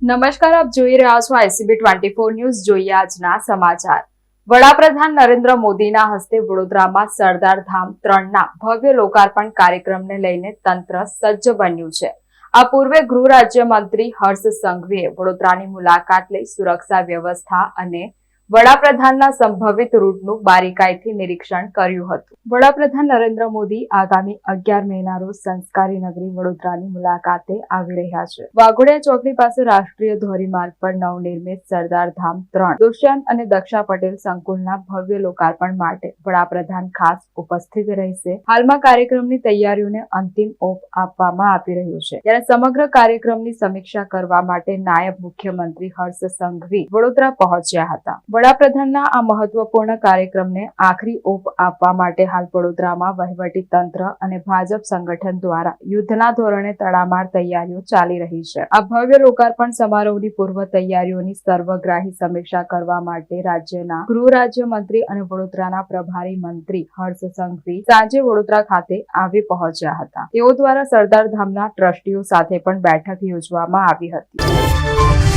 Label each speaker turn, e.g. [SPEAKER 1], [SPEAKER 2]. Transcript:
[SPEAKER 1] નમસ્કાર, આપ જોઈ રહ્યા છો ICB 24 ન્યૂઝ. જોઈએ આજના સમાચાર. વડાપ્રધાન નરેન્દ્ર મોદીના હસ્તે વડોદરામાં સરદાર ધામ 3ના ભવ્ય લોકાર્પણ કાર્યક્રમને લઈને તંત્ર સજ્જ બન્યું છે. આ પૂર્વે ગૃહ રાજ્યમંત્રી હર્ષ સંઘવીએ વડોદરાની મુલાકાત લઈ સુરક્ષા વ્યવસ્થા અને વડાપ્રધાનના સંભવિત રૂટનું બારીકાઈથી નિરીક્ષણ કર્યું હતું. વડાપ્રધાન નરેન્દ્ર મોદી આગામી 11 મેના રોજ સંસ્કારી નગરી વડોદરાની મુલાકાતે આવી રહ્યા છે. વાઘોડિયા ચોકડી પાસે રાષ્ટ્રીય ધોરીમાર્ગ પર નવનિર્મિત સરદાર ધામ 3 દુષ્યંત અને દક્ષા પટેલ સંકુલના ભવ્ય લોકાર્પણ માટે વડાપ્રધાન ખાસ ઉપસ્થિત રહેશે. હાલમાં કાર્યક્રમની તૈયારીઓને અંતિમ ઓપ આપવામાં આવી રહ્યું છે, ત્યારે સમગ્ર કાર્યક્રમની સમીક્ષા કરવા માટે નાયબ મુખ્યમંત્રી હર્ષ સંઘવી વડોદરા પહોંચ્યા હતા. વડાપ્રધાનના આ મહત્વપૂર્ણ કાર્યક્રમને આખરી ઓપ આપવા માટે હાલ વડોદરામાં વહીવટી તંત્ર અને ભાજપ સંગઠન દ્વારા યુદ્ધના ધોરણે તડામાર તૈયારીઓ ચાલી રહી છે. આ ભવ્ય લોકાર્પણ સમારોહની પૂર્વ તૈયારીઓની સર્વગ્રાહી સમીક્ષા કરવા માટે રાજ્યના ગૃહ રાજ્યમંત્રી અને વડોદરાના પ્રભારી મંત્રી હર્ષ સંઘવી સાંજે વડોદરા ખાતે આવી પહોંચ્યા હતા. તેઓ દ્વારા સરદાર ધામના ટ્રસ્ટીઓ સાથે પણ બેઠક યોજવામાં આવી હતી.